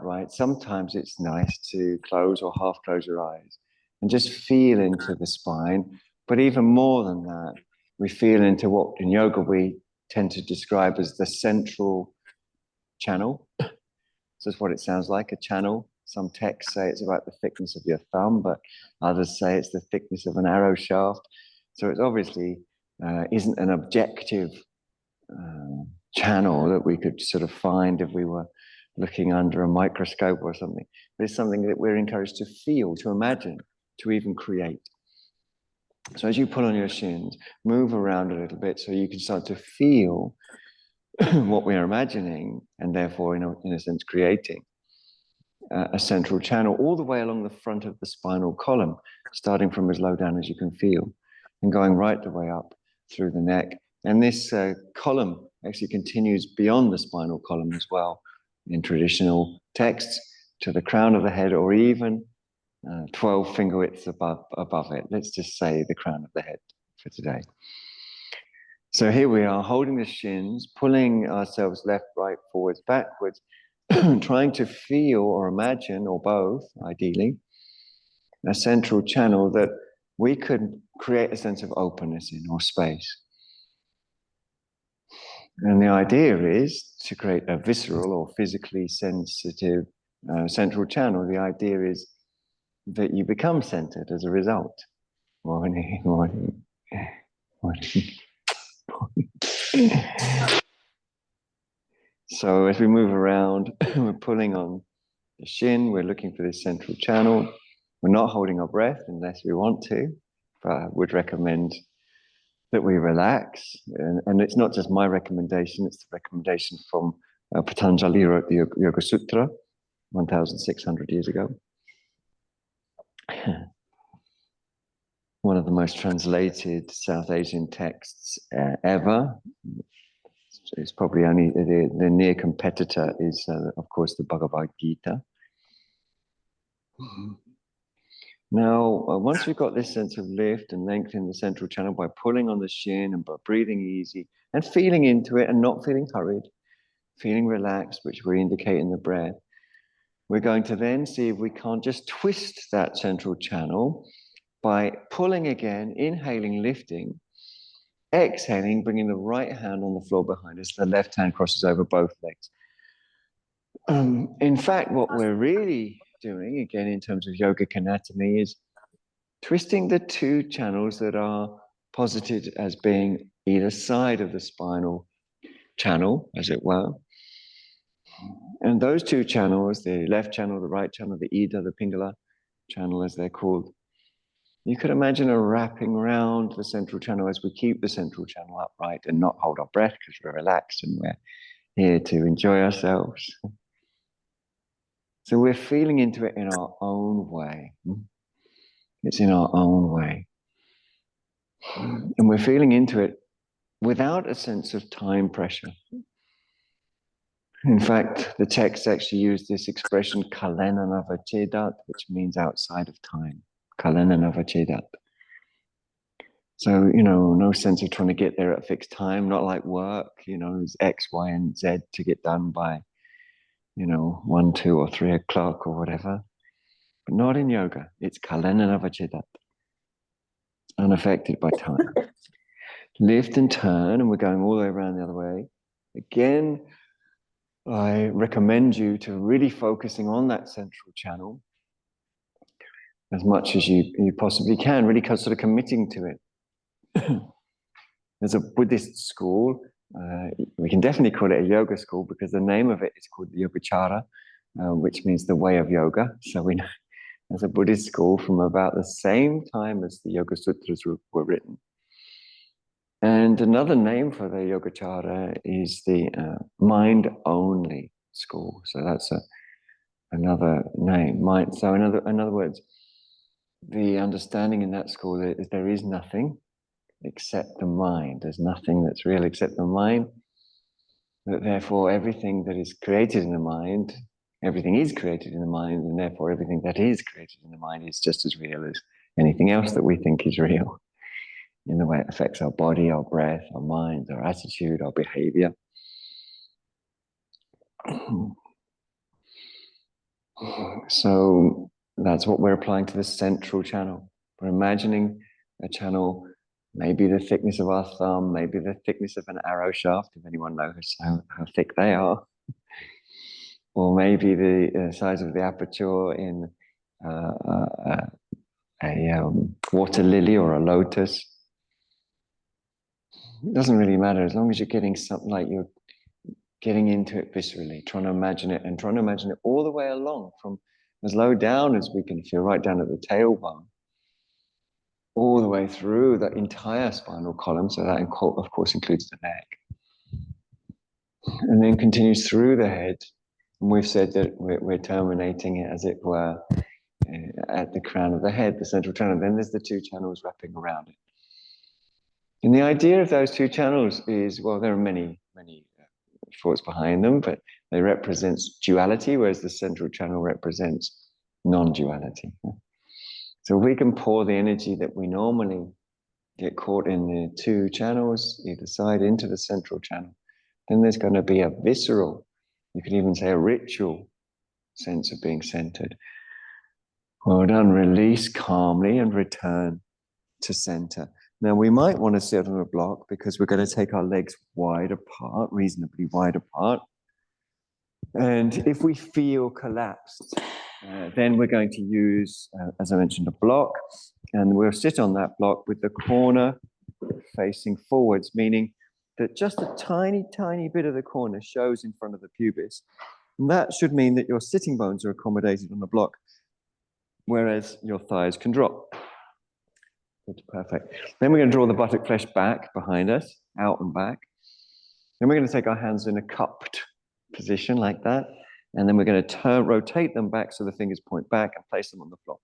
upright, sometimes it's nice to close or half close your eyes and just feel into the spine. But even more than that, we feel into what in yoga we tend to describe as the central channel. So that's what it sounds like, a channel. Some texts say it's about the thickness of your thumb, but others say it's the thickness of an arrow shaft. So it obviously isn't an objective channel that we could sort of find if we were looking under a microscope or something. But it's something that we're encouraged to feel, to imagine, to even create. So as you pull on your shins, move around a little bit so you can start to feel what we're imagining, and therefore, in a sense, creating a central channel all the way along the front of the spinal column, starting from as low down as you can feel, and going right the way up through the neck. And this column actually continues beyond the spinal column as well, in traditional texts, to the crown of the head, or even 12 finger widths above it. Let's just say the crown of the head for today. So here we are, holding the shins, pulling ourselves left, right, forwards, backwards, trying to feel or imagine, or both, ideally, a central channel that we could create a sense of openness in, or space. And the idea is to create a visceral or physically sensitive central channel. The idea is that you become centered as a result. Morning, morning, morning. So as we move around, we're pulling on the shin, we're looking for this central channel. We're not holding our breath unless we want to, but I would recommend that we relax. And it's not just my recommendation, it's the recommendation from Patanjali, wrote the Yoga Sutra 1,600 years ago. One of the most translated South Asian texts ever. It's probably only the near competitor is, of course, the Bhagavad Gita. Now, once we've got this sense of lift and length in the central channel by pulling on the shin and by breathing easy and feeling into it and not feeling hurried, feeling relaxed, which we indicate in the breath, we're going to then see if we can't just twist that central channel by pulling again, inhaling, lifting, exhaling, bringing the right hand on the floor behind us, the left hand crosses over both legs. In fact, what we're really doing, again, in terms of yogic anatomy, is twisting the two channels that are posited as being either side of the spinal channel, as it were. And those two channels, the left channel, the right channel, the Ida, the Pingala channel, as they're called, you could imagine a wrapping around the central channel as we keep the central channel upright and not hold our breath because we're relaxed and we're here to enjoy ourselves. So we're feeling into it in our own way. It's in our own way. And we're feeling into it without a sense of time pressure. In fact, the text actually used this expression, kalena navachedat, which means outside of time. Kalena navachedat. So, no sense of trying to get there at a fixed time, not like work, there's X, Y, and Z to get done by, 1, 2, or 3 o'clock or whatever. But not in yoga. It's kalena navachedat. Unaffected by time. Lift and turn, and we're going all the way around the other way. Again, I recommend you to really focusing on that central channel as much as you possibly can, really sort of committing to it. There's a Buddhist school, we can definitely call it a yoga school because the name of it is called the Yogacara, which means the way of yoga. So we know there's a Buddhist school from about the same time as the Yoga Sutras were written. And another name for the Yogacara is the mind-only school. So that's another name. Mind. So in other words, the understanding in that school is there is nothing except the mind. There's nothing that's real except the mind. That therefore everything that is created in the mind, everything is created in the mind, and therefore everything that is created in the mind is just as real as anything else that we think is real, in the way it affects our body, our breath, our mind, our attitude, our behavior. So that's what we're applying to the central channel. We're imagining a channel, maybe the thickness of our thumb, maybe the thickness of an arrow shaft, if anyone knows how thick they are, or maybe the size of the aperture in a water lily or a lotus. It doesn't really matter as long as you're getting something like you're getting into it viscerally, trying to imagine it and trying to imagine it all the way along from as low down as we can feel, right down at the tailbone, all the way through the entire spinal column. So that, of course, includes the neck. And then continues through the head. And we've said that we're terminating it, as it were, at the crown of the head, the central channel. Then there's the two channels wrapping around it. And the idea of those two channels is, well, there are many thoughts behind them, but they represent duality, whereas the central channel represents non-duality. So we can pour the energy that we normally get caught in the two channels, either side, into the central channel. Then there's going to be a visceral, you could even say a ritual sense of being centered. Well done, release calmly and return to center. Now we might want to sit on a block because we're going to take our legs wide apart, reasonably wide apart. And if we feel collapsed, then we're going to use, as I mentioned, a block. And we'll sit on that block with the corner facing forwards, meaning that just a tiny, tiny bit of the corner shows in front of the pubis. And that should mean that your sitting bones are accommodated on the block, whereas your thighs can drop. Good, perfect. Then we're going to draw the buttock flesh back behind us, out and back. Then we're going to take our hands in a cupped position like that. And then we're going to rotate them back so the fingers point back and place them on the floor.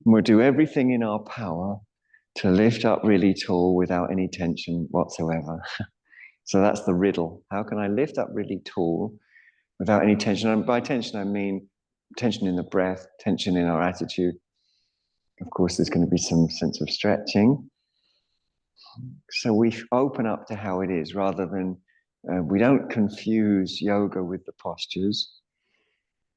And we'll do everything in our power to lift up really tall without any tension whatsoever. So that's the riddle. How can I lift up really tall without any tension? And by tension, I mean tension in the breath, tension in our attitude. Of course, there's going to be some sense of stretching. So we open up to how it is rather than, we don't confuse yoga with the postures.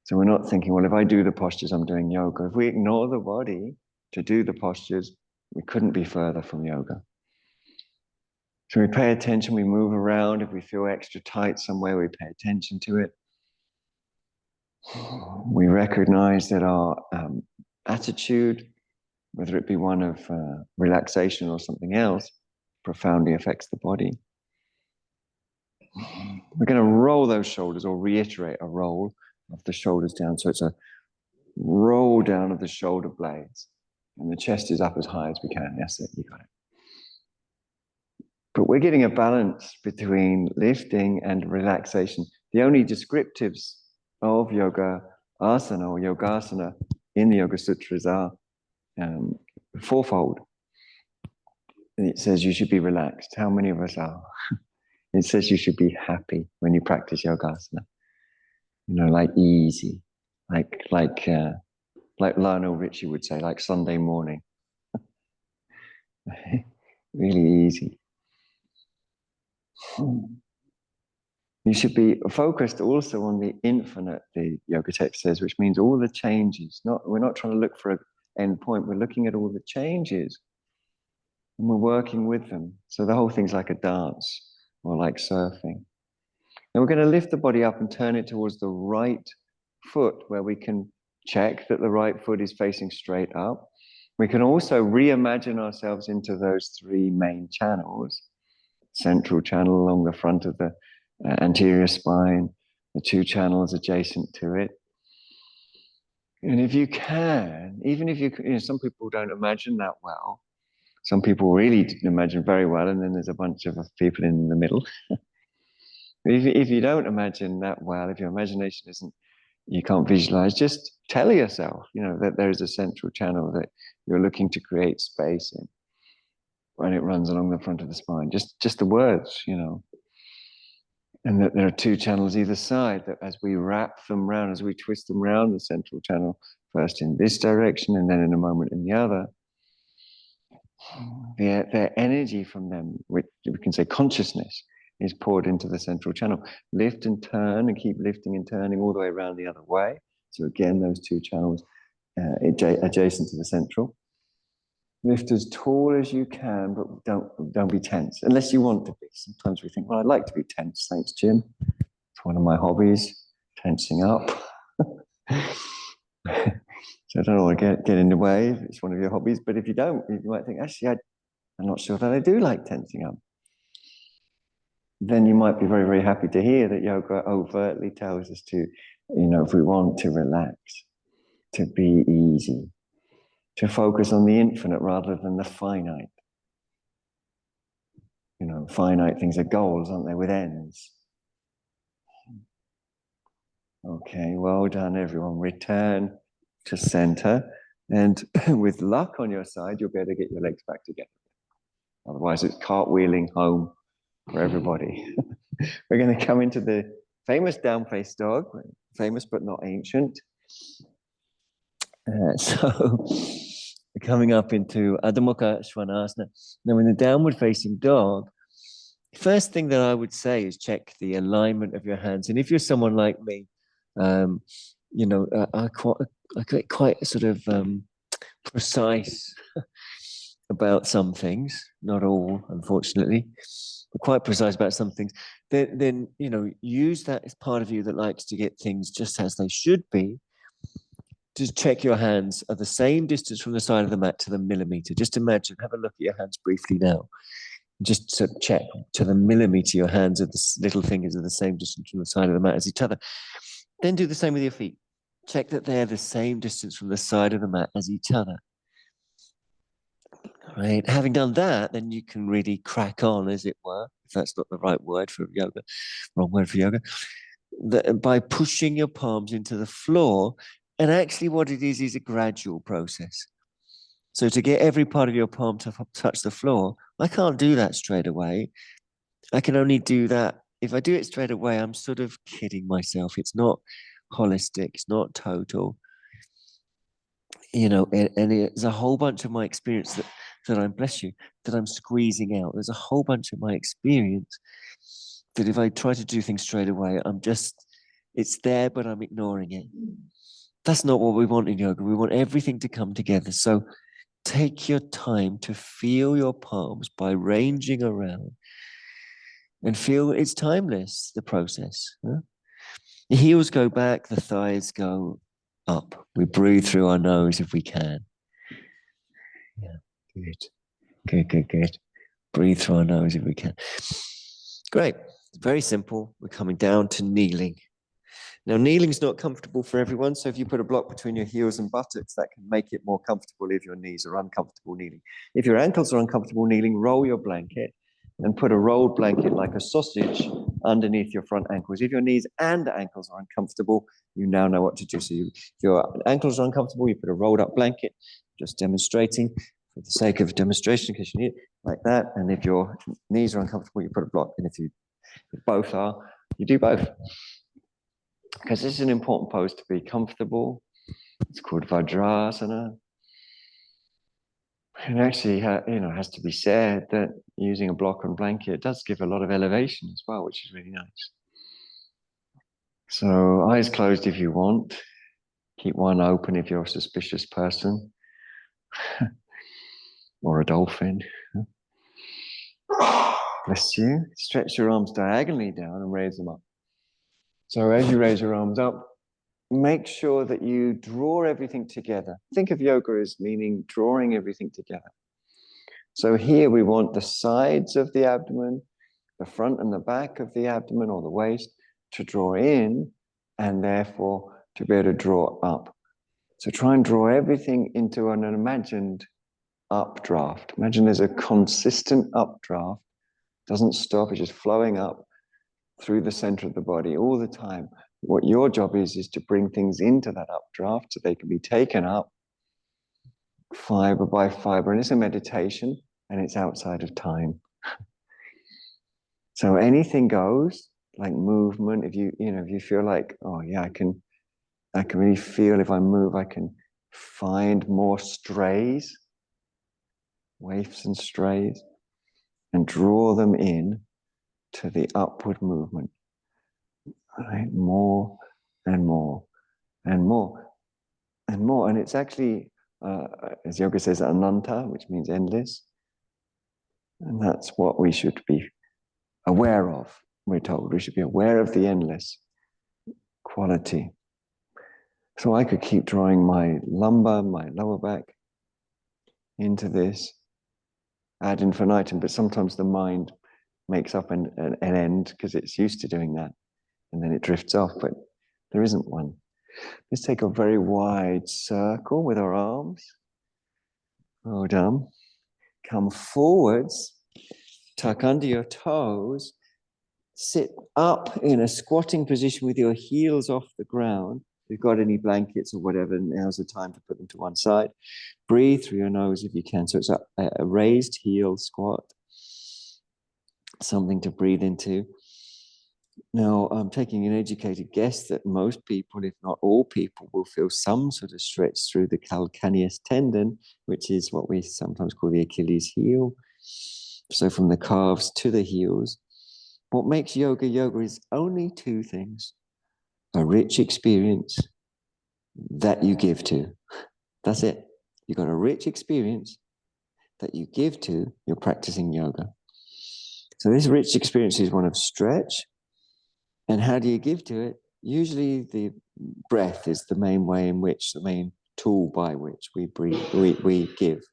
So we're not thinking, well, if I do the postures, I'm doing yoga. If we ignore the body to do the postures, we couldn't be further from yoga. So we pay attention, we move around. If we feel extra tight somewhere, we pay attention to it. We recognize that our attitude, whether it be one of relaxation or something else, profoundly affects the body. We're going to roll those shoulders or reiterate a roll of the shoulders down. So it's a roll down of the shoulder blades. And the chest is up as high as we can. That's it, you got it. But we're getting a balance between lifting and relaxation. The only descriptives of yoga asana or yogasana in the Yoga Sutras are fourfold. And it says you should be relaxed. How many of us are? It says you should be happy when you practice yogasana. You know, like easy, like Lionel Richie would say, like Sunday morning. Really easy. You should be focused also on the infinite, the yoga text says, which means all the changes. We're not trying to look for an end point. We're looking at all the changes and we're working with them. So the whole thing's like a dance or like surfing. And we're going to lift the body up and turn it towards the right foot, where we can check that the right foot is facing straight up. We can also reimagine ourselves into those three main channels: central channel along the front of the anterior spine, the two channels adjacent to it. And if you can, even if some people don't imagine that well. Some people really imagine very well, and then there's a bunch of people in the middle. If you don't imagine that well, if your imagination isn't, you can't visualize, just tell yourself, that there is a central channel that you're looking to create space in, and it runs along the front of the spine. Just the words, and that there are two channels either side, that as we wrap them round, as we twist them round the central channel, first in this direction and then in a moment in the other, their energy from them, which we can say consciousness, is poured into the central channel. Lift and turn and keep lifting and turning all the way around the other way. So again, those two channels adjacent to the central. Lift as tall as you can, but don't be tense, unless you want to be. Sometimes we think, well, I'd like to be tense. Thanks, Jim. It's one of my hobbies, tensing up. So I don't want to get in the way if it's one of your hobbies, but if you don't, you might think, actually, I'm not sure that I do like tensing up. Then you might be very, very happy to hear that yoga overtly tells us to, if we want to relax, to be easy, to focus on the infinite rather than the finite. Finite things are goals, aren't they, with ends? Okay, well done, everyone. Return to center. And with luck on your side, you'll be able to get your legs back together. Otherwise, it's cartwheeling home for everybody. We're going to come into the famous down face dog, famous but not ancient. So we're coming up into Adho Mukha Svanasana. Now, in the downward facing dog, first thing that I would say is check the alignment of your hands. And if you're someone like me, I get quite sort of precise about some things, not all, unfortunately, but quite precise about some things. Then use that as part of you that likes to get things just as they should be. Just check your hands are the same distance from the side of the mat to the millimeter. Just imagine, have a look at your hands briefly now. Just to check to the millimeter, your hands are the little fingers are the same distance from the side of the mat as each other. Then do the same with your feet. Check that they're the same distance from the side of the mat as each other. Right. Having done that, then you can really crack on, as it were, if that's not the right word for yoga, wrong word for yoga, by pushing your palms into the floor. And actually what it is a gradual process. So to get every part of your palm to touch the floor, I can't do that straight away. I can only do that. If I do it straight away, I'm sort of kidding myself. It's not holistic. It's not total. And it's a whole bunch of my experience that I'm, bless you, that I'm squeezing out. There's a whole bunch of my experience that if I try to do things straight away, it's there, but I'm ignoring it. That's not what we want in yoga. We want everything to come together. So take your time to feel your palms by ranging around and feel it's timeless, the process. Huh? The heels go back, the thighs go up. We breathe through our nose if we can. Yeah, good. Breathe through our nose if we can. Great. Very simple. We're coming down to kneeling. Now, kneeling is not comfortable for everyone, so if you put a block between your heels and buttocks, that can make it more comfortable if your knees are uncomfortable kneeling. If your ankles are uncomfortable kneeling, roll your blanket and put a rolled blanket like a sausage underneath your front ankles. If your knees and ankles are uncomfortable, you now know what to do. So if your ankles are uncomfortable, you put a rolled up blanket, just demonstrating for the sake of demonstration, because you need it like that. And if your knees are uncomfortable, you put a block. And if both are, you do both. Because this is an important pose to be comfortable. It's called Vajrasana. And actually, has to be said that using a block and blanket does give a lot of elevation as well, which is really nice. So eyes closed if you want. Keep one open if you're a suspicious person. Or a dolphin. Bless you. Stretch your arms diagonally down and raise them up. So as you raise your arms up, make sure that you draw everything together. Think of yoga as meaning drawing everything together. So here we want the sides of the abdomen, the front and the back of the abdomen or the waist to draw in, and therefore to be able to draw up. So try and draw everything into an imagined updraft. Imagine there's a consistent updraft. Doesn't stop, it's just flowing up through the center of the body all the time. What your job is to bring things into that updraft so they can be taken up fiber by fiber. And it's a meditation and it's outside of time. So anything goes, like movement. If you feel like, oh yeah, I can really feel if I move, I can find more strays, waifs and strays, and draw them in to the upward movement. Right? More and more and more and more. And it's actually, as yoga says, ananta, which means endless. And that's what we should be aware of, we're told. We should be aware of the endless quality. So I could keep drawing my lumbar, my lower back into this ad infinitum, but sometimes the mind makes up an end because it's used to doing that, and then it drifts off, but there isn't one. Let's take a very wide circle with our arms. Hold on. Come forwards, tuck under your toes, sit up in a squatting position with your heels off the ground. If you've got any blankets or whatever, now's the time to put them to one side. Breathe through your nose if you can. So it's a raised heel squat, something to breathe into. Now, I'm taking an educated guess that most people, if not all people, will feel some sort of stretch through the calcaneus tendon, which is what we sometimes call the Achilles heel. So from the calves to the heels. What makes yoga yoga is only two things: a rich experience that you give to. That's it. You've got a rich experience that you give to, you're practicing yoga. So this rich experience is one of stretch. And how do you give to it? Usually the breath is the main way in which, the main tool by which we breathe, we give.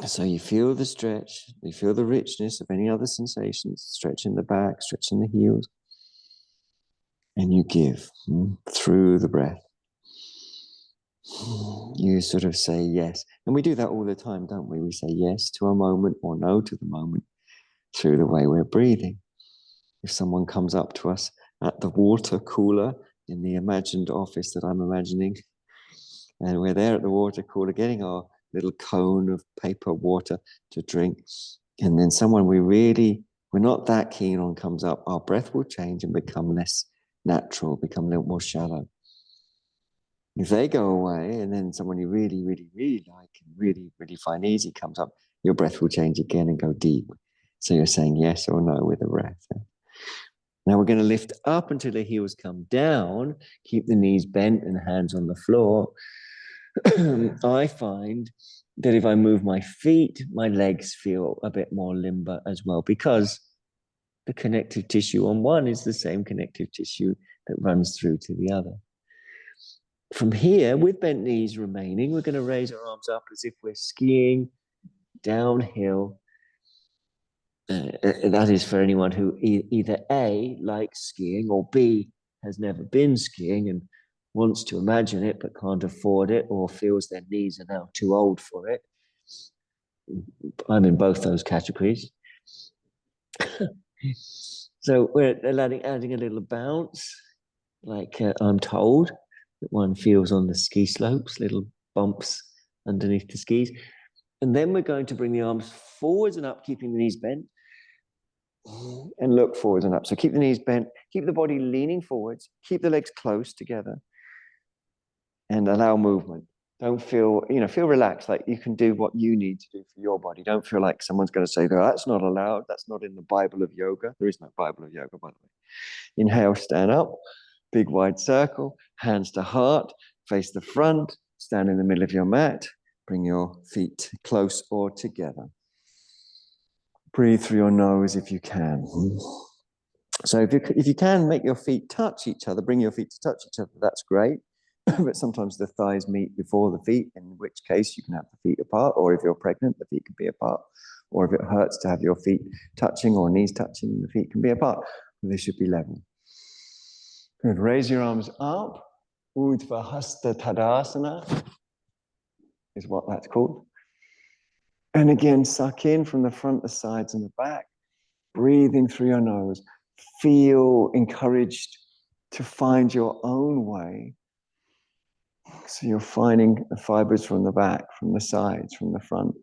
So you feel the stretch, you feel the richness of any other sensations, stretch in the back, stretch in the heels, and you give through the breath. You sort of say yes. And we do that all the time, don't we? We say yes to a moment or no to the moment through the way we're breathing. If someone comes up to us at the water cooler in the imagined office that I'm imagining, and we're there at the water cooler getting our little cone of paper water to drink, and then someone we're not that keen on comes up, our breath will change and become less natural, become a little more shallow. If they go away and then someone you really, really, really like and really, really find easy comes up, your breath will change again and go deep. So you're saying yes or no with the breath. Now we're going to lift up until the heels come down, keep the knees bent and hands on the floor. I find that if I move my feet, my legs feel a bit more limber as well, because the connective tissue on one is the same connective tissue that runs through to the other. From here, with bent knees remaining, we're going to raise our arms up as if we're skiing downhill. That is for anyone who either A, likes skiing, or B, has never been skiing and wants to imagine it but can't afford it, or feels their knees are now too old for it. I'm in both those categories. So we're adding a little bounce, like I'm told that one feels on the ski slopes, little bumps underneath the skis. And then we're going to bring the arms forwards and up, keeping the knees bent, and look forwards and up. So keep the knees bent, keep the body leaning forwards, keep the legs close together, and allow movement. Don't feel relaxed, like you can do what you need to do for your body. Don't feel like someone's going to say, oh, that's not allowed. That's not in the Bible of yoga. There is no Bible of yoga, by the way. Inhale, stand up, big wide circle, hands to heart, face the front, stand in the middle of your mat, bring your feet close or together. Breathe through your nose if you can. So if you can make your feet touch each other, bring your feet to touch each other, that's great. But sometimes the thighs meet before the feet, in which case you can have the feet apart, or if you're pregnant, the feet can be apart. Or if it hurts to have your feet touching or knees touching, the feet can be apart. They should be level. Good. Raise your arms up. Urdhva Hasta Tadasana is what that's called. And again, suck in from the front, the sides, and the back. Breathing through your nose. Feel encouraged to find your own way. So you're finding the fibers from the back, from the sides, from the front.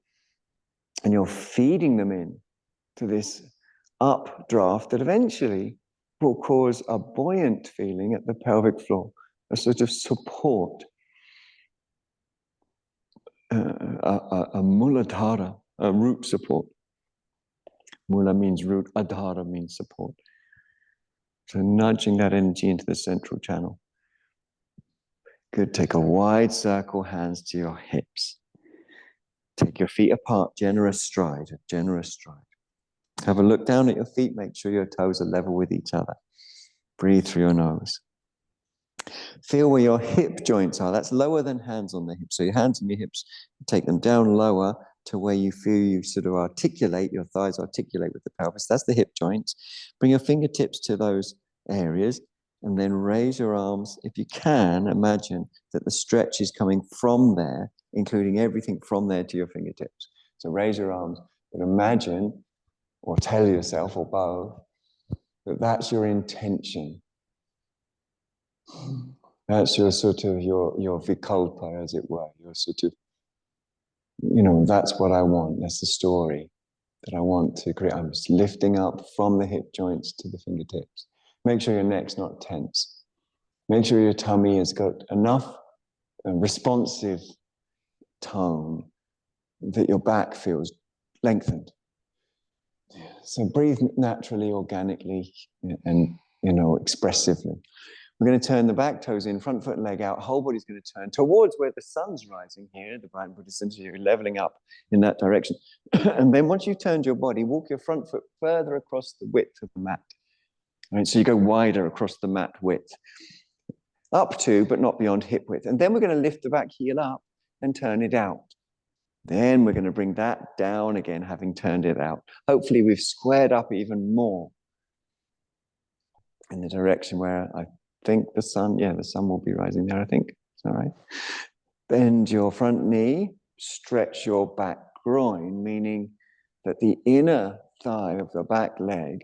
And you're feeding them in to this updraft that eventually will cause a buoyant feeling at the pelvic floor, a sort of support, a muladhara, a root support. Mula means root, adhara means support. So nudging that energy into the central channel. Good. Take a wide circle, hands to your hips. Take your feet apart, generous stride, a generous stride. Have a look down at your feet, make sure your toes are level with each other. Breathe through your nose. Feel where your hip joints are. That's lower than hands on the hips. So your hands on your hips, take them down lower to where you feel you sort of articulate, your thighs articulate with the pelvis. That's the hip joints. Bring your fingertips to those areas and then raise your arms. If you can, imagine that the stretch is coming from there, including everything from there to your fingertips. So raise your arms, but imagine, or tell yourself, or both, that that's your intention. That's your sort of your vikalpa, as it were. Your sort of, that's what I want. That's the story that I want to create. I'm just lifting up from the hip joints to the fingertips. Make sure your neck's not tense. Make sure your tummy has got enough responsive tone that your back feels lengthened. So breathe naturally, organically, and expressively. We're going to turn the back toes in, front foot and leg out. Whole body's going to turn towards where the sun's rising here, the Brighton Buddhist Center. You're leveling up in that direction. And then once you've turned your body, walk your front foot further across the width of the mat. Right, so you go wider across the mat width. Up to, but not beyond hip width. And then we're going to lift the back heel up and turn it out. Then we're going to bring that down again, having turned it out. Hopefully we've squared up even more in the direction where I think the sun will be rising there, I think. Is that right? Bend your front knee, stretch your back groin, meaning that the inner thigh of the back leg,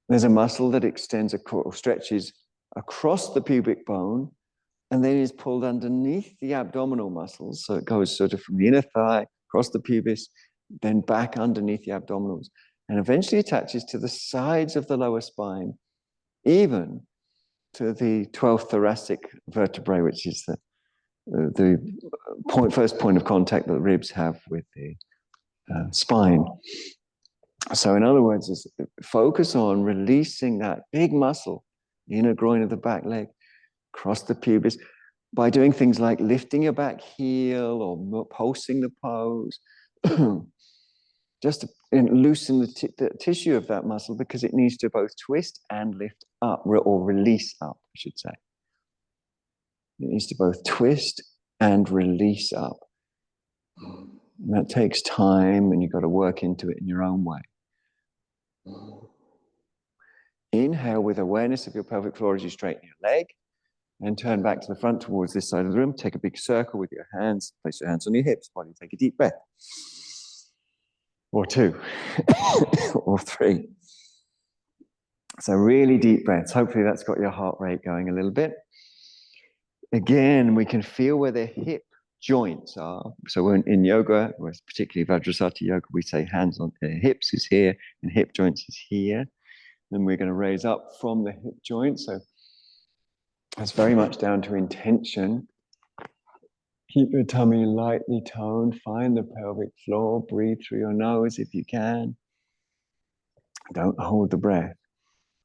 there's a muscle that extends or stretches across the pubic bone and then is pulled underneath the abdominal muscles. So it goes sort of from the inner thigh, across the pubis, then back underneath the abdominals, and eventually attaches to the sides of the lower spine, even to the 12th thoracic vertebrae, which is the first point of contact that the ribs have with the spine. So in other words, is focus on releasing that big muscle, the inner groin of the back leg, across the pubis, by doing things like lifting your back heel or pulsing the pose, just to loosen the tissue of that muscle, because it needs to both twist and lift up, or release up, I should say. It needs to both twist and release up. And that takes time, and you've got to work into it in your own way. Inhale with awareness of your pelvic floor as you straighten your leg, and turn back to the front towards this side of the room. Take a big circle with your hands. Place your hands on your hips while you take a deep breath. Or two, or three. So really deep breaths. Hopefully that's got your heart rate going a little bit. Again, we can feel where the hip joints are. So when in yoga, particularly Vajrasati yoga, we say hands on hips is here and hip joints is here. Then we're going to raise up from the hip joint. So that's very much down to intention. Keep your tummy lightly toned. Find the pelvic floor. Breathe through your nose if you can. Don't hold the breath.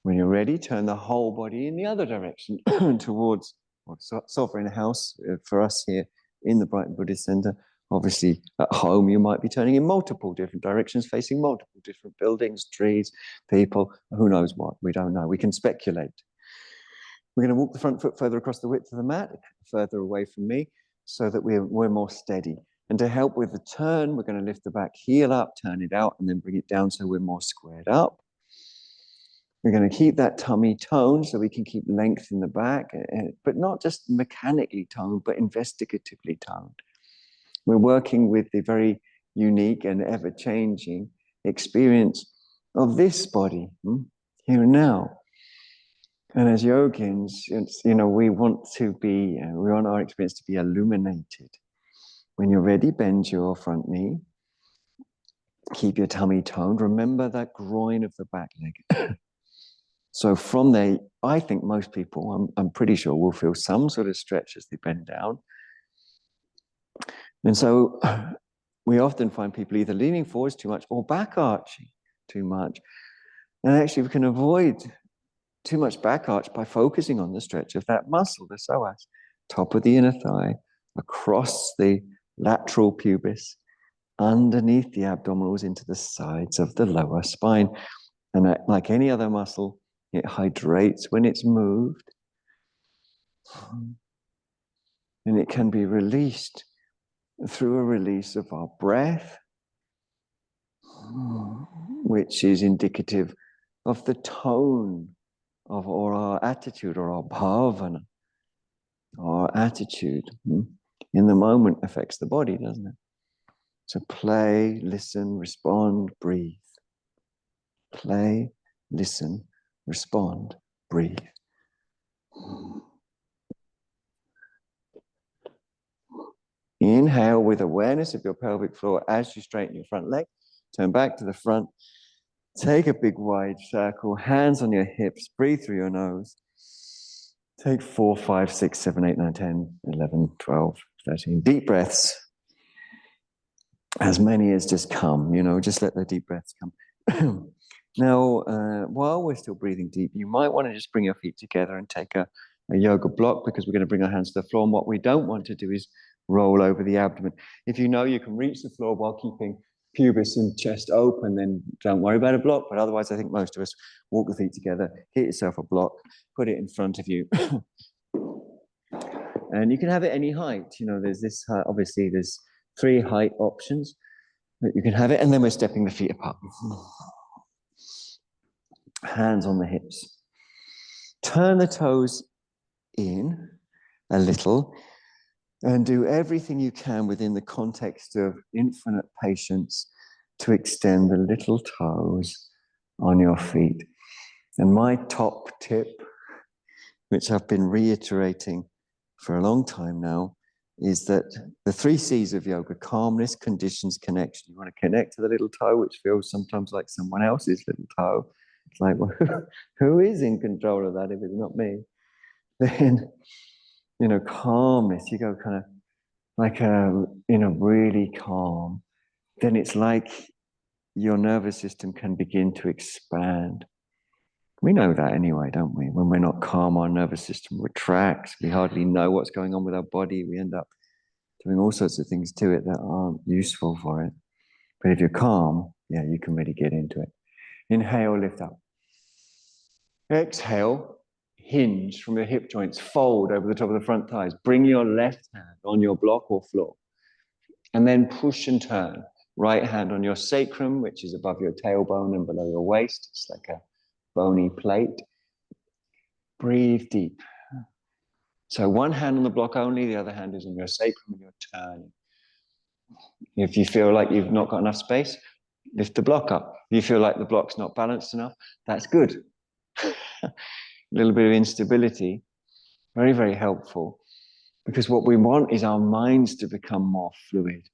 When you're ready, turn the whole body in the other direction towards sovereign house for us here in the Brighton Buddhist Center. Obviously, at home, you might be turning in multiple different directions, facing multiple different buildings, trees, people, who knows what. We don't know. We can speculate. We're going to walk the front foot further across the width of the mat, further away from me, so that we're more steady. And to help with the turn, we're going to lift the back heel up, turn it out, and then bring it down so we're more squared up. We're going to keep that tummy toned so we can keep length in the back, but not just mechanically toned, but investigatively toned. We're working with the very unique and ever-changing experience of this body, here and now. And as yogins, we want our experience to be illuminated. When you're ready, bend your front knee. Keep your tummy toned. Remember that groin of the back leg. So from there, I think most people, I'm pretty sure, will feel some sort of stretch as they bend down. And so we often find people either leaning forwards too much or back arching too much. And actually we can avoid too much back arch by focusing on the stretch of that muscle, the psoas. top of the inner thigh, across the lateral pubis, underneath the abdominals into the sides of the lower spine. And like any other muscle, it hydrates when it's moved. And it can be released through a release of our breath, which is indicative of the tone of or our attitude or our bhavana. Our attitude in the moment affects the body, doesn't it? So play, listen, respond, breathe. Play, listen, respond, breathe. Inhale with awareness of your pelvic floor as you straighten your front leg. Turn back to the front. Take a big wide circle, hands on your hips, breathe through your nose. Take 4, 5, 6, 7, 8, 9, 10, 11, 12, 13 deep breaths. As many as just come, just let the deep breaths come. Now, while we're still breathing deep, you might want to just bring your feet together and take a yoga block, because we're going to bring our hands to the floor. And what we don't want to do is roll over the abdomen. If you know you can reach the floor while keeping pubis and chest open, then don't worry about a block. But otherwise, I think most of us walk the feet together, get yourself a block, put it in front of you. And you can have it any height. There's this, obviously there's 3 height options that you can have it. And then we're stepping the feet apart. Hands on the hips. Turn the toes in a little and do everything you can within the context of infinite patience to extend the little toes on your feet. And my top tip, which I've been reiterating for a long time now, is that the 3 C's of yoga: calmness, conditions, connection. You want to connect to the little toe, which feels sometimes like someone else's little toe. It's like, well, who is in control of that if it's not me? Then, calmness, you go kind of like, really calm. Then it's like your nervous system can begin to expand. We know that anyway, don't we? When we're not calm, our nervous system retracts. We hardly know what's going on with our body. We end up doing all sorts of things to it that aren't useful for it. But if you're calm, you can really get into it. Inhale, lift up. Exhale, hinge from your hip joints, fold over the top of the front thighs. Bring your left hand on your block or floor. And then push and turn. Right hand on your sacrum, which is above your tailbone and below your waist. It's like a bony plate. Breathe deep. So one hand on the block only, the other hand is on your sacrum and you're turning. If you feel like you've not got enough space, lift the block up. If you feel like the block's not balanced enough, that's good. A little bit of instability, very, very helpful. Because what we want is our minds to become more fluid.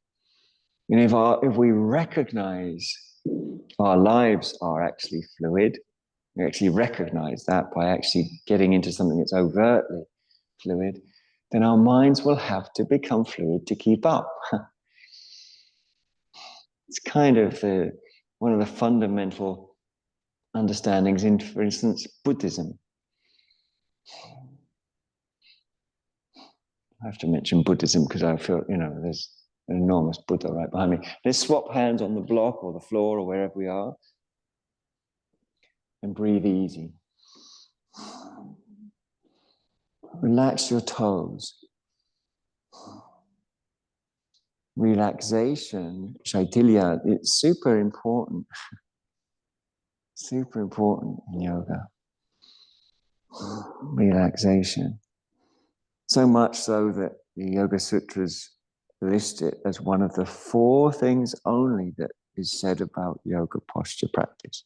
And if we recognize our lives are actually fluid, we actually recognize that by actually getting into something that's overtly fluid, then our minds will have to become fluid to keep up. It's kind of one of the fundamental understandings in, for instance, Buddhism. I have to mention Buddhism because I feel, there's an enormous Buddha right behind me. Let's swap hands on the block or the floor or wherever we are. And breathe easy. Relax your toes. Relaxation, Shaitilya, it's super important. Super important in yoga. Relaxation. So much so that the Yoga Sutras list it as one of the 4 things only that is said about yoga posture practice.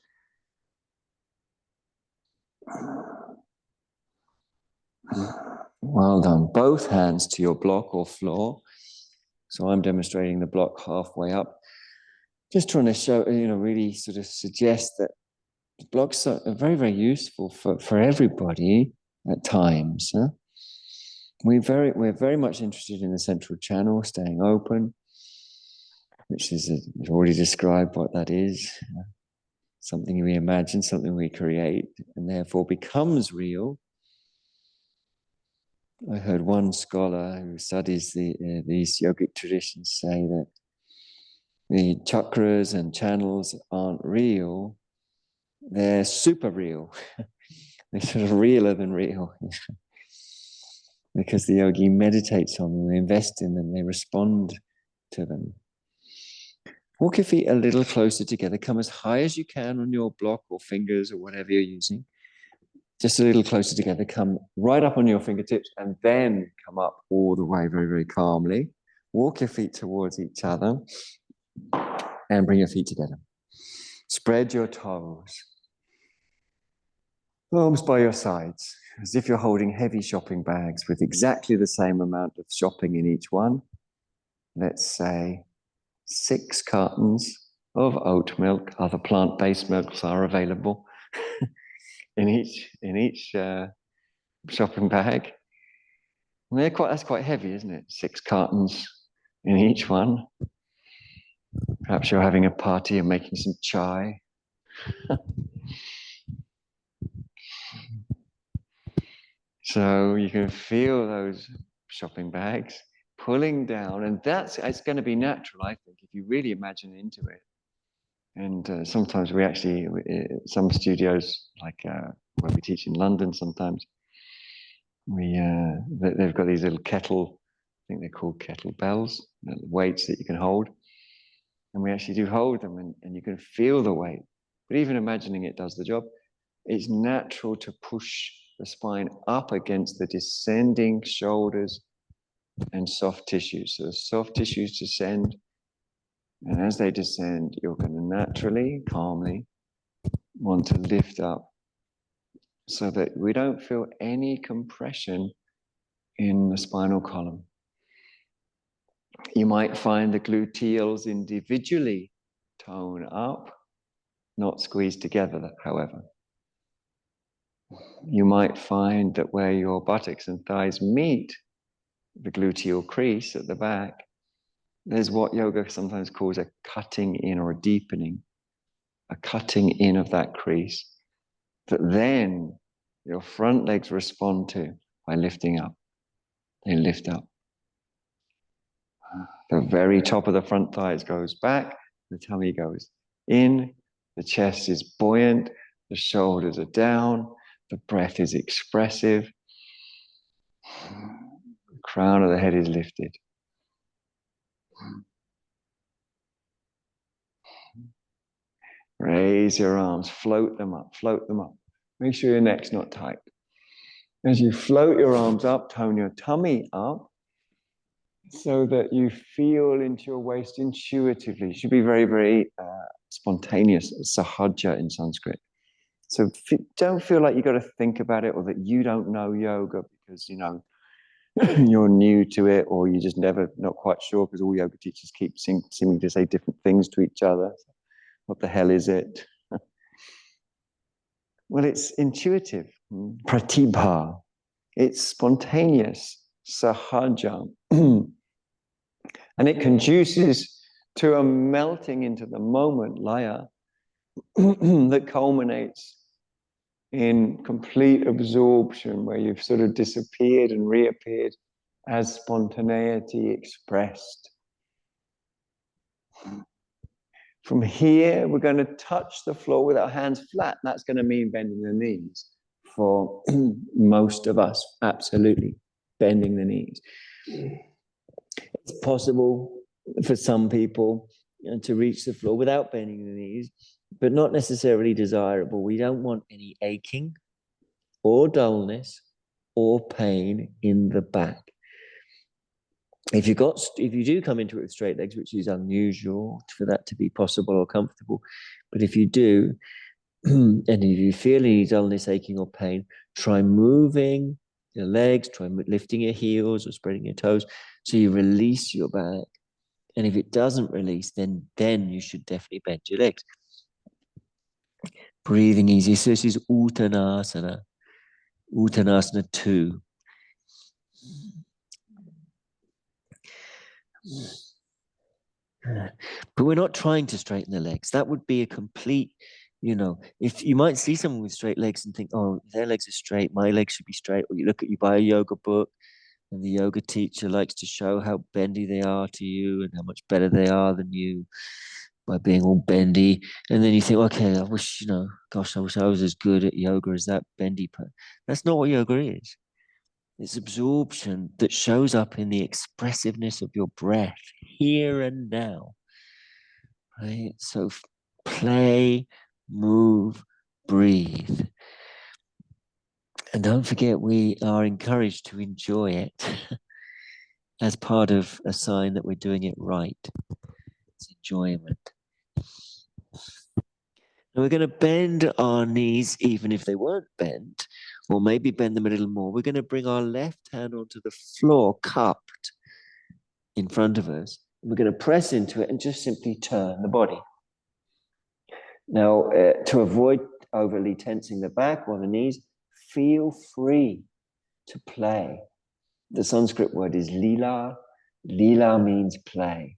Well done. Both hands to your block or floor. So I'm demonstrating the block halfway up. Just trying to show, really sort of suggest that blocks are very, very useful for everybody at times. Huh? We're very much interested in the central channel, staying open, which is, we've already described what that is. Something we imagine, something we create, and therefore becomes real. I heard one scholar who studies these yogic traditions say that the chakras and channels aren't real, they're super real. They're sort of realer than real. Because the yogi meditates on them, they invest in them, they respond to them. Walk your feet a little closer together. Come as high as you can on your block or fingers or whatever you're using. Just a little closer together. Come right up on your fingertips and then come up all the way very, very calmly. Walk your feet towards each other and bring your feet together. Spread your toes. Arms by your sides, as if you're holding heavy shopping bags with exactly the same amount of shopping in each one. Let's say 6 cartons of oat milk. Other plant-based milks are available in each shopping bag. And that's quite heavy, isn't it? 6 cartons in each one. Perhaps you're having a party and making some chai. So you can feel those shopping bags pulling down, and it's going to be natural, I think, if you really imagine into it. And sometimes we actually, some studios, like where we teach in London, sometimes they've got these little kettle, I think they're called kettle bells, weights that you can hold, and we actually do hold them, and you can feel the weight. But even imagining it does the job. It's natural to push the spine up against the descending shoulders and soft tissues. So the soft tissues descend, and as they descend, you're going to naturally, calmly want to lift up so that we don't feel any compression in the spinal column. You might find the gluteals individually tone up, not squeezed together, however. You might find that where your buttocks and thighs meet the gluteal crease at the back, there's what yoga sometimes calls a cutting in or a deepening, a cutting in of that crease that then your front legs respond to by lifting up. They lift up. The very top of the front thighs goes back, the tummy goes in, the chest is buoyant, the shoulders are down, the breath is expressive, the crown of the head is lifted. Raise your arms, float them up, float them up. Make sure your neck's not tight. As you float your arms up, tone your tummy up so that you feel into your waist intuitively. It should be very, very spontaneous, sahaja in Sanskrit. So don't feel like you've got to think about it or that you don't know yoga because, you know, you're new to it or you just not quite sure because all yoga teachers keep seeming to say different things to each other. What the hell is it? Well, it's intuitive, pratibha. It's spontaneous, sahaja. And it conduces to a melting into the moment, laya, that culminates in complete absorption, where you've sort of disappeared and reappeared as spontaneity expressed. From here, we're going to touch the floor with our hands flat. That's going to mean bending the knees for most of us, absolutely, bending the knees. It's possible for some people to reach the floor without bending the knees, but not necessarily desirable. We don't want any aching or dullness or pain in the back. If you do come into it with straight legs, which is unusual for that to be possible or comfortable, but if you do, and if you feel any dullness, aching, or pain, try moving your legs, try lifting your heels or spreading your toes so you release your back. And if it doesn't release, then you should definitely bend your legs. Breathing easy. So this is Uttanasana. Uttanasana 2. But we're not trying to straighten the legs. That would be a complete You know, if you might see someone with straight legs and think, oh, their legs are straight, my legs should be straight. Or you buy a yoga book and the yoga teacher likes to show how bendy they are to you and how much better they are than you by being all bendy. And then you think, okay, I wish, gosh, I wish I was as good at yoga as that bendy person. That's not what yoga is. It's absorption that shows up in the expressiveness of your breath here and now. Right? So play, move, breathe. And don't forget, we are encouraged to enjoy it as part of a sign that we're doing it right. It's enjoyment. Now we're going to bend our knees, even if they weren't bent, or maybe bend them a little more. We're going to bring our left hand onto the floor, cupped in front of us. We're going to press into it and just simply turn the body. Now, to avoid overly tensing the back or the knees, feel free to play. The Sanskrit word is lila. Lila means play.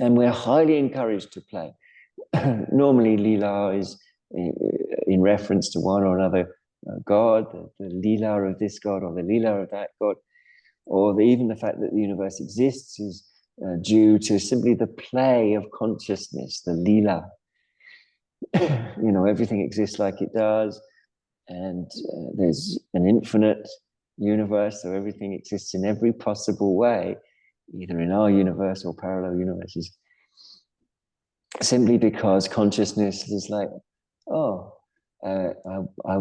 And we're highly encouraged to play. Normally, lila is in reference to one or another god, the lila of this god or the lila of that god, or even the fact that the universe exists is due to simply the play of consciousness, the lila. Everything exists like it does, and there's an infinite universe, so everything exists in every possible way, either in our universe or parallel universes, simply because consciousness is like,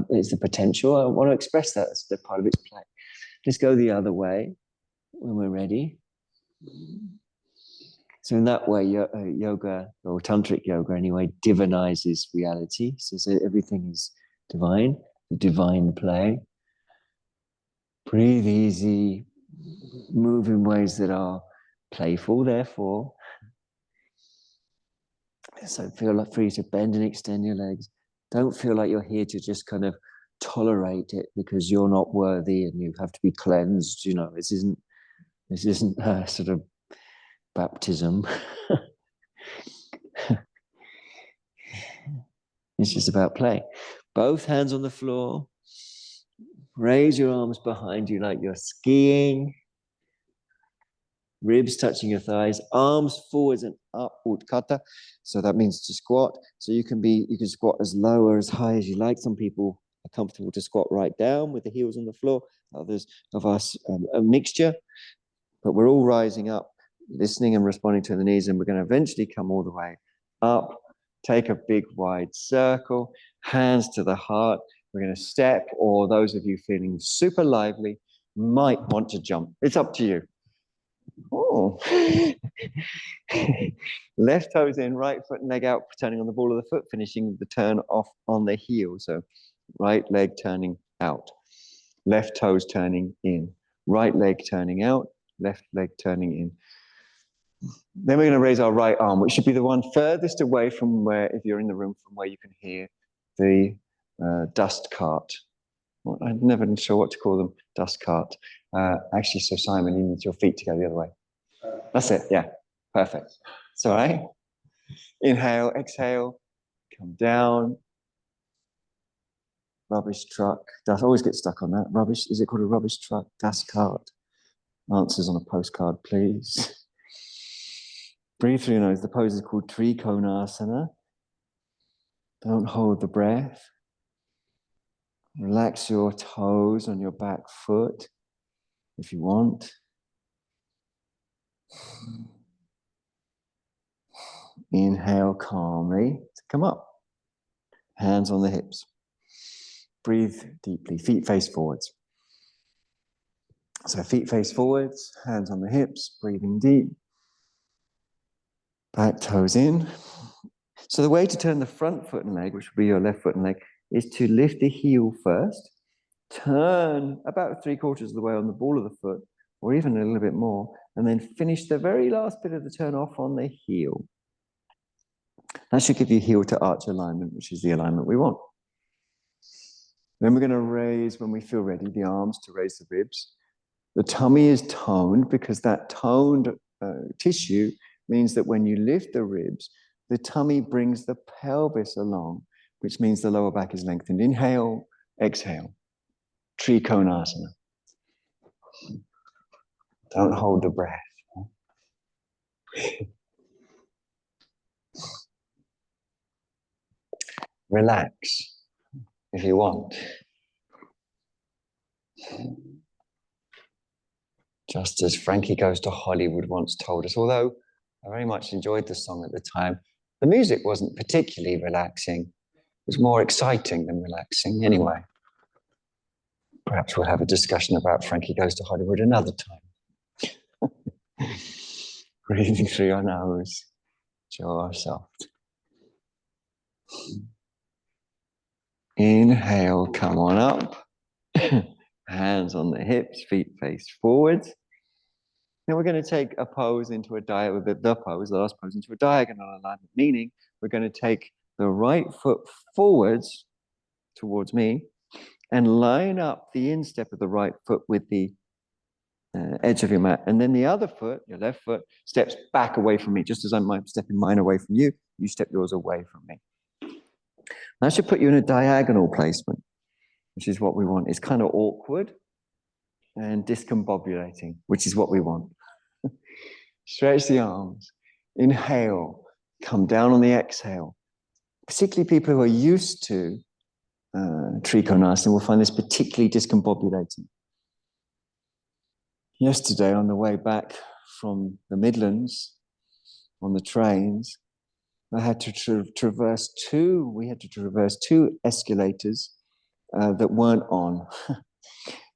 it's the potential, I want to express that, that's the part of its play. Let's go the other way when we're ready. So in that way, yoga, or tantric yoga anyway, divinizes reality. So everything is divine, the divine play. Breathe easy, move in ways that are playful, therefore. So feel free to bend and extend your legs. Don't feel like you're here to just kind of tolerate it because you're not worthy and you have to be cleansed. This isn't a sort of baptism. It's just about play. Both hands on the floor. Raise your arms behind you like you're skiing. Ribs touching your thighs. Arms forwards and up, utkatta. So that means to squat. So you can squat as low or as high as you like. Some people are comfortable to squat right down with the heels on the floor. Others of us, a mixture. But we're all rising up, listening and responding to the knees, and we're going to eventually come all the way up. Take a big wide circle, hands to the heart. We're going to step, or those of you feeling super lively might want to jump. It's up to you. Oh. Left toes in, right foot and leg out, turning on the ball of the foot, finishing the turn off on the heel. So right leg turning out, left toes turning in, right leg turning out, left leg turning in. Then we're going to raise our right arm, which should be the one furthest away from where, if you're in the room, from where you can hear the dust cart. Well, I'm never sure what to call them, dust cart. Actually, so Simon, you need your feet to go the other way. That's it, yeah, perfect. It's all right. Inhale, exhale, come down. Rubbish truck. Dust, always get stuck on that. Rubbish, is it called a rubbish truck? Dust cart. Answers on a postcard, please. Breathe through your nose. The pose is called Trikonasana. Don't hold the breath. Relax your toes on your back foot if you want. Inhale calmly to come up. Hands on the hips. Breathe deeply. Feet face forwards. So feet face forwards, hands on the hips, breathing deep. Back toes in. So the way to turn the front foot and leg, which will be your left foot and leg, is to lift the heel first, turn about 3/4 of the way on the ball of the foot, or even a little bit more, and then finish the very last bit of the turn off on the heel. That should give you heel to arch alignment, which is the alignment we want. Then we're going to raise, when we feel ready, the arms to raise the ribs. The tummy is toned because that toned tissue means that when you lift the ribs, The tummy brings the pelvis along, which means the lower back is lengthened. Inhale, exhale. Trikonasana. Don't hold the breath. Relax if you want. Just as Frankie Goes to Hollywood once told us, although I very much enjoyed the song at the time, the music wasn't particularly relaxing. It was more exciting than relaxing. Anyway, perhaps we'll have a discussion about Frankie Goes to Hollywood another time. Breathing through your nose, jaw soft. Inhale, come on up. Hands on the hips, feet face forwards. Now we're going to take a pose into a the last pose into a diagonal alignment, meaning we're going to take the right foot forwards towards me and line up the instep of the right foot with the edge of your mat. And then the other foot, your left foot, steps back away from me. Just as I'm stepping mine away from you, you step yours away from me. That should put you in a diagonal placement, which is what we want. It's kind of awkward and discombobulating, which is what we want. Stretch the arms. Inhale. Come down on the exhale. Particularly people who are used to Trikonasana will find this particularly discombobulating. Yesterday, on the way back from the Midlands, on the trains, I had to traverse two escalators that weren't on.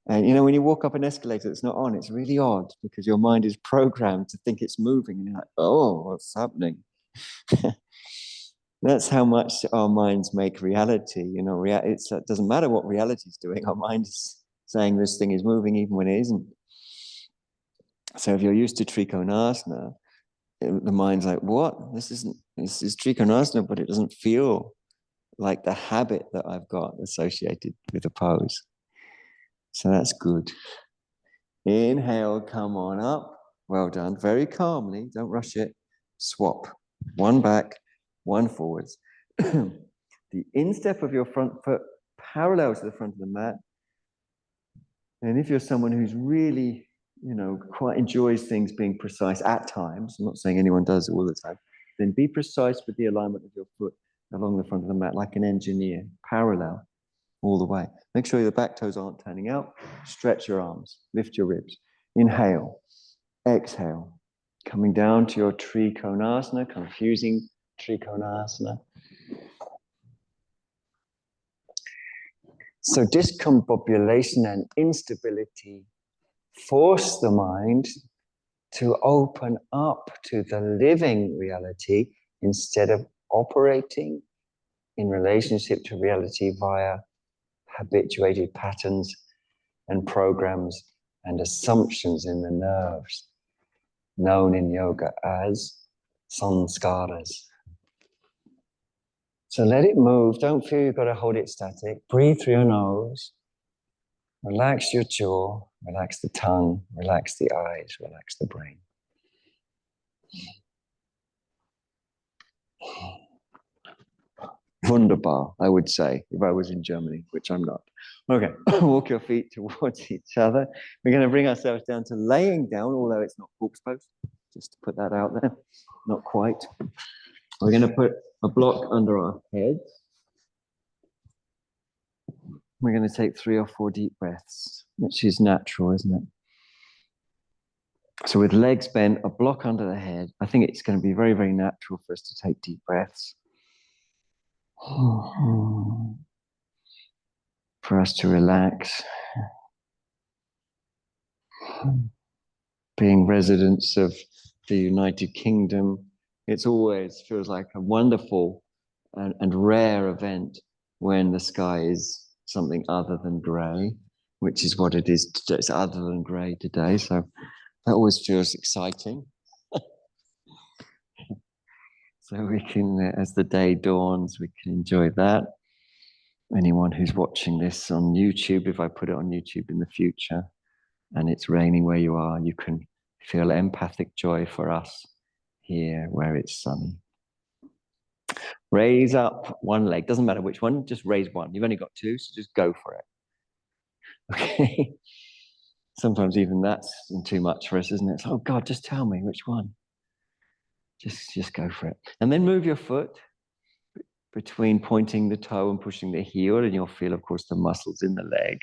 And you know, when you walk up an escalator that's not on, it's really odd because your mind is programmed to think it's moving and you're like, oh, what's happening? That's how much our minds make reality. You know, it doesn't matter what reality is doing. Our mind is saying this thing is moving even when it isn't. So if you're used to Trikonasana, the mind's like, what? This is Trikonasana, but it doesn't feel like the habit that I've got associated with the pose. So that's good. Inhale, come on up. Well done. Very calmly, don't rush it. Swap. One back, one forwards. The instep of your front foot parallel to the front of the mat. And if you're someone who's really, you know, quite enjoys things being precise at times, I'm not saying anyone does it all the time, then be precise with the alignment of your foot along the front of the mat, like an engineer, parallel all the way. Make sure your back toes aren't turning out. Stretch your arms, lift your ribs. Inhale, exhale. Coming down to your Trikonasana, confusing Trikonasana. So discombobulation and instability force the mind to open up to the living reality instead of operating in relationship to reality via habituated patterns and programs and assumptions in the nerves, known in yoga as sanskaras. So let it move. Don't feel you've got to hold it static. Breathe through your nose. Relax your jaw. Relax the tongue. Relax the eyes. Relax the brain. Wunderbar, I would say, if I was in Germany, which I'm not. Okay, walk your feet towards each other. We're going to bring ourselves down to laying down, although it's not corpse pose, just to put that out there. Not quite. We're going to put a block under our heads. We're going to take 3 or 4 deep breaths, which is natural, isn't it? So with legs bent, a block under the head, I think it's going to be very, very natural for us to take deep breaths. For us to relax. Being residents of the United Kingdom, it always feels like a wonderful and rare event when the sky is something other than grey, which is what it is today. It's other than grey today, so that always feels exciting. So we can, as the day dawns, we can enjoy that. Anyone who's watching this on YouTube, if I put it on YouTube in the future and it's raining where you are, you can feel empathic joy for us here where it's sunny. Raise up one leg. Doesn't matter which one, just raise one. You've only got two, so just go for it. Okay. Sometimes even that's too much for us, isn't it? It's, oh God, just tell me which one. Just go for it. And then move your foot between pointing the toe and pushing the heel, and you'll feel, of course, the muscles in the leg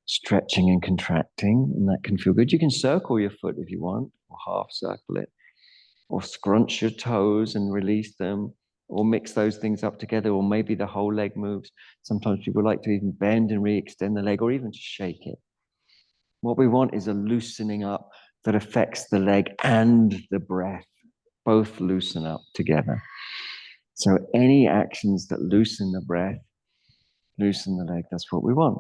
stretching and contracting, and that can feel good. You can circle your foot if you want, or half circle it, or scrunch your toes and release them, or mix those things up together, or maybe the whole leg moves. Sometimes people like to even bend and re-extend the leg, or even just shake it. What we want is a loosening up that affects the leg and the breath. Both loosen up together. So any actions that loosen the breath, loosen the leg, that's what we want.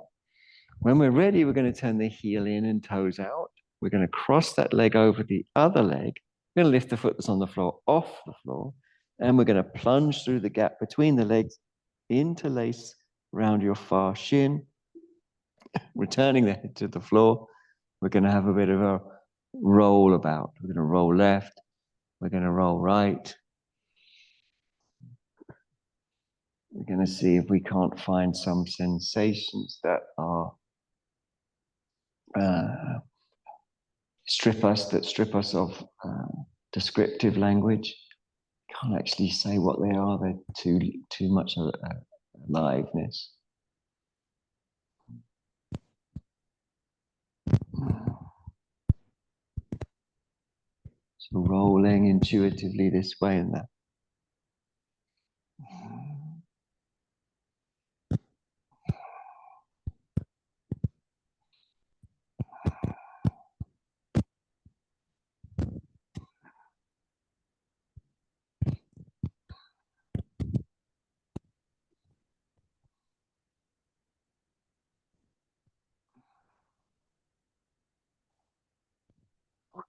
When we're ready, we're going to turn the heel in and toes out. We're going to cross that leg over the other leg. We're going to lift the foot that's on the floor off the floor. And we're going to plunge through the gap between the legs, interlace around your far shin, returning the head to the floor. We're going to have a bit of a roll about. We're going to roll left. We're going to roll right. We're going to see if we can't find some sensations that are strip us of descriptive language. Can't actually say what they are. They're too much aliveness. So rolling intuitively this way and that.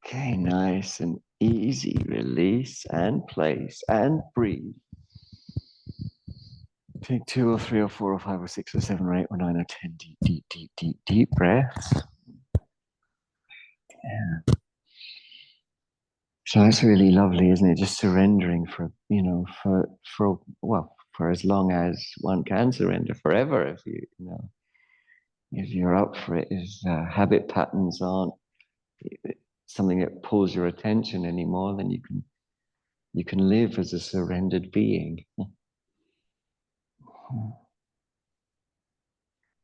Okay, nice and easy. Release and place and breathe. Take 2 or 3 or 4 or 5 or 6 or 7 or 8 or 9 or 10 deep breaths. Yeah. So that's really lovely, isn't it? Just surrendering for as long as one can surrender, forever if you're up for it. If habit patterns aren't something that pulls your attention anymore, then you can live as a surrendered being.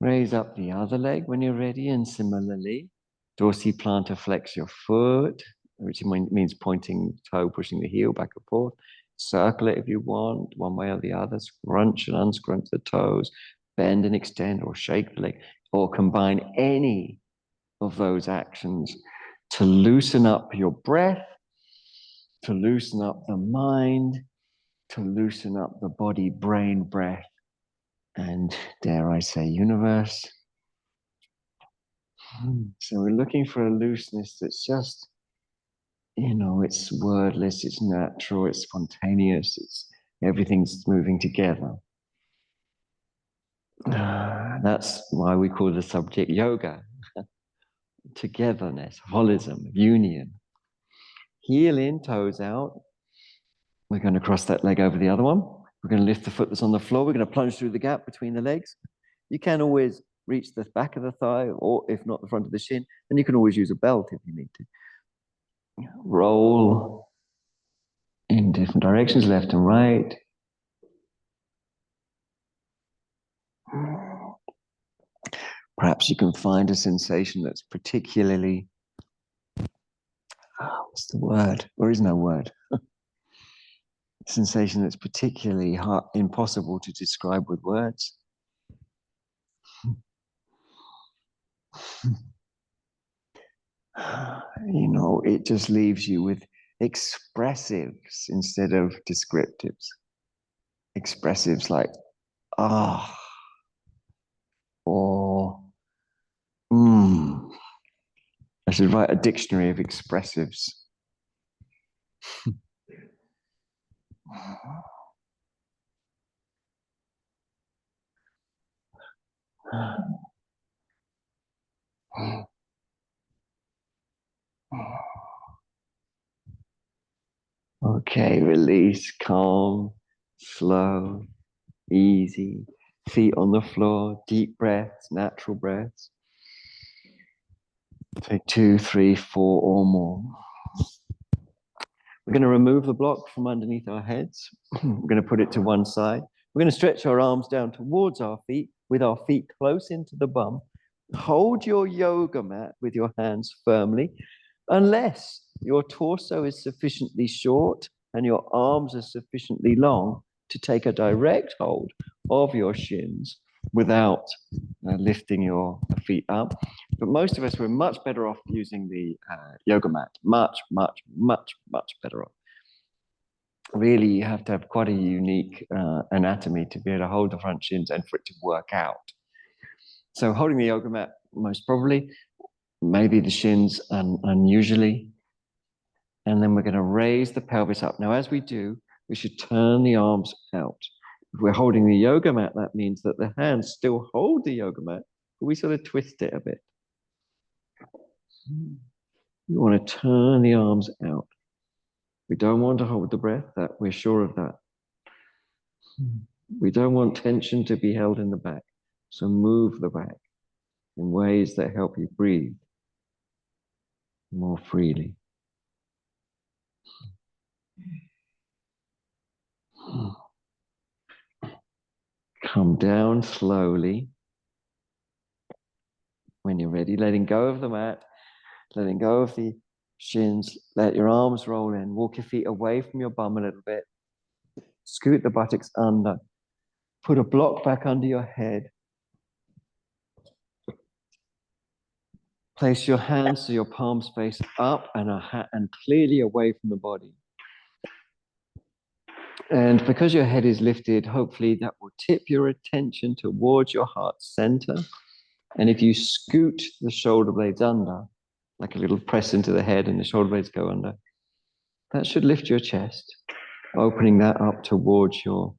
Raise up the other leg when you're ready, and similarly, dorsiplantar flex your foot, which means pointing toe, pushing the heel back and forth. Circle it if you want, one way or the other. Scrunch and unscrunch the toes, bend and extend, or shake the leg, or combine any of those actions to loosen up your breath, to loosen up the mind, to loosen up the body, brain, breath, and dare I say, universe. So we're looking for a looseness that's just, it's wordless, it's natural, it's spontaneous, everything's moving together. That's why we call the subject yoga. Togetherness, holism, union. Heel in, toes out. We're going to cross that leg over the other one. We're going to lift the foot that's on the floor. We're going to plunge through the gap between the legs. You can always reach the back of the thigh, or if not, the front of the shin. And you can always use a belt if you need to. Roll in different directions, left and right. Perhaps you can find a sensation that's particularly, what's the word? There is no word. Sensation that's particularly impossible to describe with words. It just leaves you with expressives instead of descriptives. Expressives like, or, I should write a dictionary of expressives. Okay, release, calm, slow, easy, feet on the floor, deep breaths, natural breaths. Take 2, 3, 4 or more. We're going to remove the block from underneath our heads. We're going to put it to one side. We're going to stretch our arms down towards our feet with our feet close into the bum. Hold your yoga mat with your hands firmly, unless your torso is sufficiently short and your arms are sufficiently long to take a direct hold of your shins without lifting your feet up. But most of us, we're much better off using the yoga mat. Much, much, much, much better off. Really, you have to have quite a unique anatomy to be able to hold the front shins and for it to work out. So holding the yoga mat, most probably, maybe the shins unusually. And then we're going to raise the pelvis up. Now, as we do, we should turn the arms out. If we're holding the yoga mat, that means that the hands still hold the yoga mat, but we sort of twist it a bit. You want to turn the arms out. We don't want to hold the breath, that we're sure of that. We don't want tension to be held in the back. So move the back in ways that help you breathe more freely. Come down slowly. When you're ready, letting go of the mat, letting go of the shins, let your arms roll in. Walk your feet away from your bum a little bit. Scoot the buttocks under. Put a block back under your head. Place your hands so your palms face up and clearly away from the body. And because your head is lifted, hopefully that will tip your attention towards your heart center. And if you scoot the shoulder blades under, like a little press into the head and the shoulder blades go under, that should lift your chest, opening that up towards your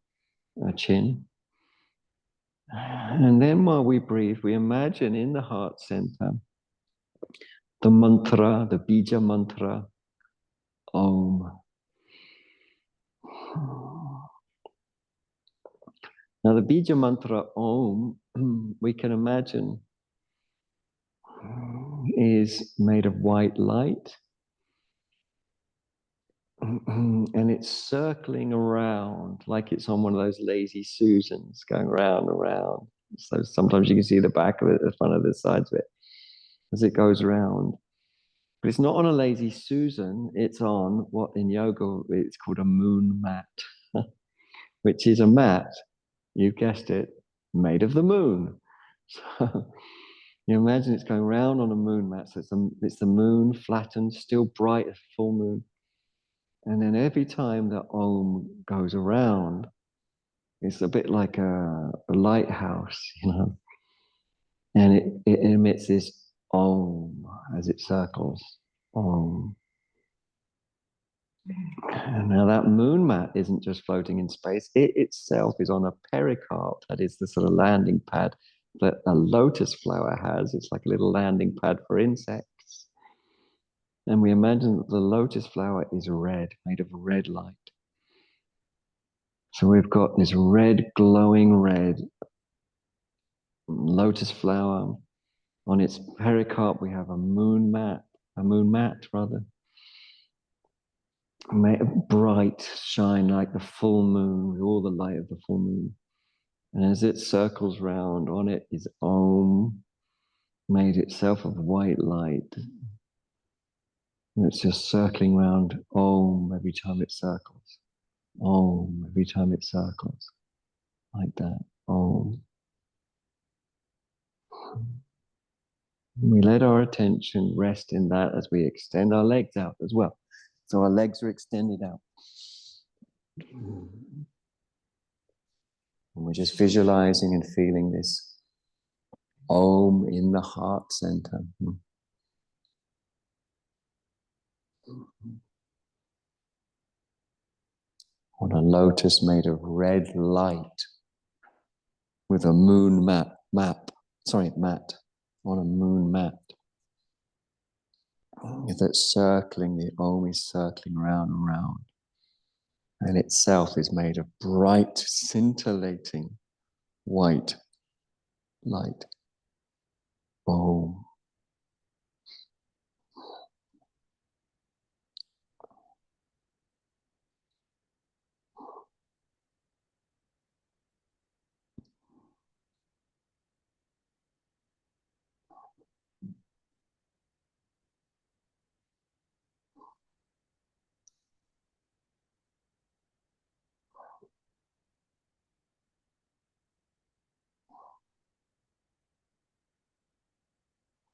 chin. And then while we breathe, we imagine in the heart center the mantra, the bija mantra, Om. Now, the bija mantra Om, we can imagine, is made of white light. And it's circling around like it's on one of those lazy Susans going round and round. So sometimes you can see the back of it, the front of the sides of it as it goes around. But it's not on a lazy Susan, it's on what in yoga it's called a moon mat, which is a mat, you guessed it, made of the moon. So you imagine it's going round on a moon mat. So it's the moon flattened, still bright as full moon. And then every time the Om goes around, it's a bit like a lighthouse, you know. And it emits this Om as it circles. Om. And now that moon mat isn't just floating in space. It itself is on a pericarp. That is the sort of landing pad that a lotus flower has. It's like a little landing pad for insects. And we imagine that the lotus flower is red, made of red light. So we've got this red, glowing red lotus flower. On its pericarp, we have a moon mat, made of bright shine like the full moon, with all the light of the full moon. And as it circles round, on it is Om, made itself of white light. And it's just circling round Om every time it circles. Om every time it circles. Like that. Om. We let our attention rest in that as we extend our legs out as well. So our legs are extended out. And we're just visualizing and feeling this Om in the heart center. On a lotus made of red light with a moon mat on a moon mat. That's circling, the Om is circling around and round. and itself is made of bright, scintillating white light. Om.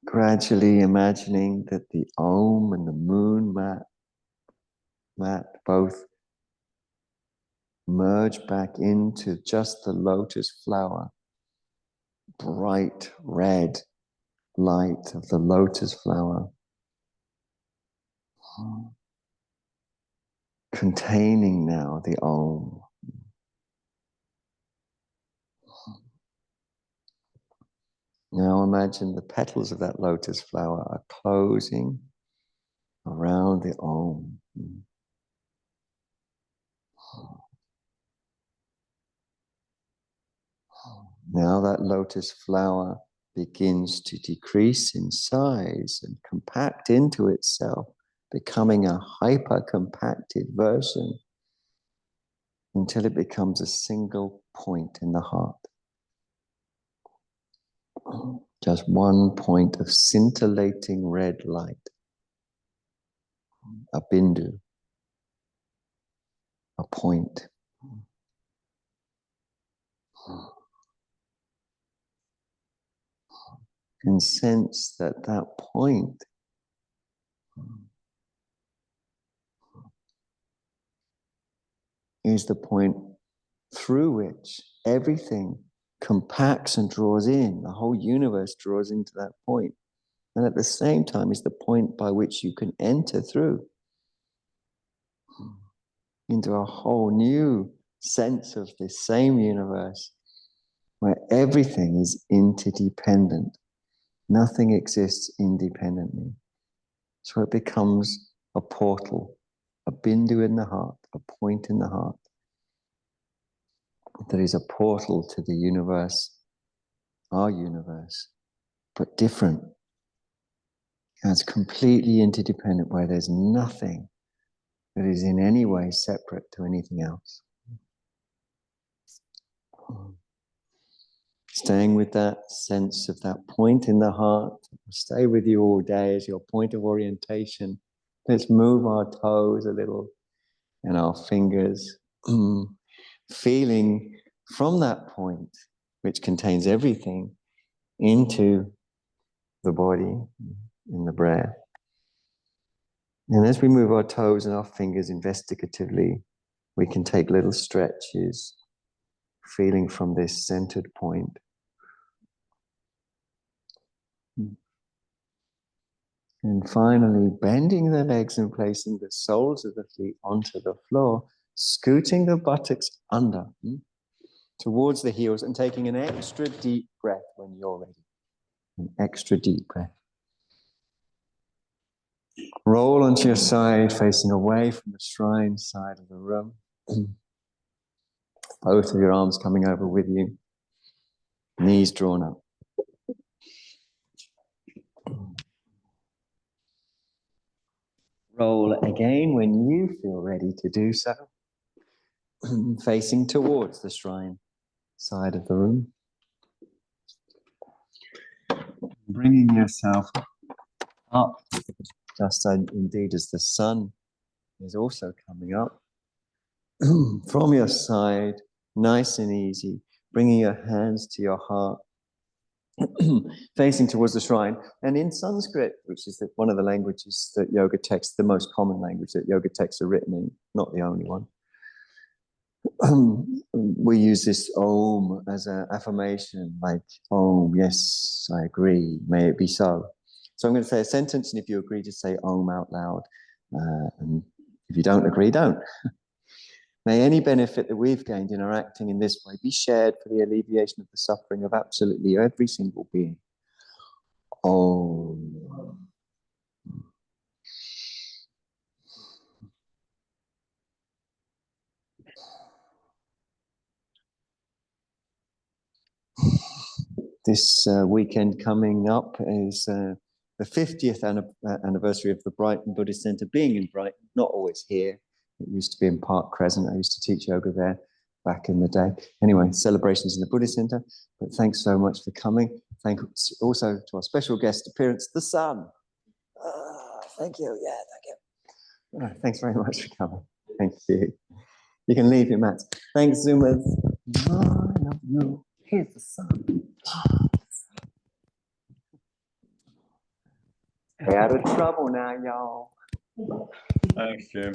Gradually imagining that the Om and the moon mat both merge back into just the lotus flower, bright red light of the lotus flower, containing now the Om. Now imagine the petals of that lotus flower are closing around the Om. Now that lotus flower begins to decrease in size and compact into itself, becoming a hyper-compacted version until it becomes a single point in the heart. Just one point of scintillating red light, a bindu, a point. And sense that that point is the point through which everything compacts and draws in. The whole universe draws into that point. And at the same time is the point by which you can enter through into a whole new sense of this same universe where everything is interdependent. Nothing exists independently. So it becomes a portal, a bindu in the heart, a point in the heart that is a portal to the universe, our universe, but different. And it's completely interdependent, where there's nothing that is in any way separate to anything else. Staying with that sense of that point in the heart, stay with you all day as your point of orientation. Let's move our toes a little and our fingers, feeling from that point, which contains everything, into the body, in the breath. And as we move our toes and our fingers investigatively, we can take little stretches, feeling from this centered point. And finally, bending the legs and placing the soles of the feet onto the floor, scooting the buttocks under towards the heels and taking an extra deep breath when you're ready. An extra deep breath. Roll onto your side, facing away from the shrine side of the room. Both of your arms coming over with you. Knees drawn up. Roll again when you feel ready to do so. Facing towards the shrine side of the room. Bringing yourself up, just indeed as the sun is also coming up. From your side, nice and easy, bringing your hands to your heart, facing towards the shrine. And in Sanskrit, which is one of the languages that yoga texts, the most common language that yoga texts are written in, not the only one, we use this Om as an affirmation, like, Om, yes, I agree, may it be so. So I'm going to say a sentence, and if you agree, just say Om out loud. And if you don't agree, don't. May any benefit that we've gained in our acting in this way be shared for the alleviation of the suffering of absolutely every single being. Om. this weekend coming up is the 50th anniversary of the Brighton Buddhist Centre being in Brighton, not always here. It used to be in Park Crescent. I used to teach yoga there back in the day. Anyway, celebrations in the Buddhist Centre. But thanks so much for coming. Thanks also to our special guest appearance, the sun. Thank you. Yeah, thank you. Thanks very much for coming. Thank you. You can leave your mats. Thanks, Zoomers. I love you. Here's the sun. Stay out of trouble now, y'all. Thanks, Jim.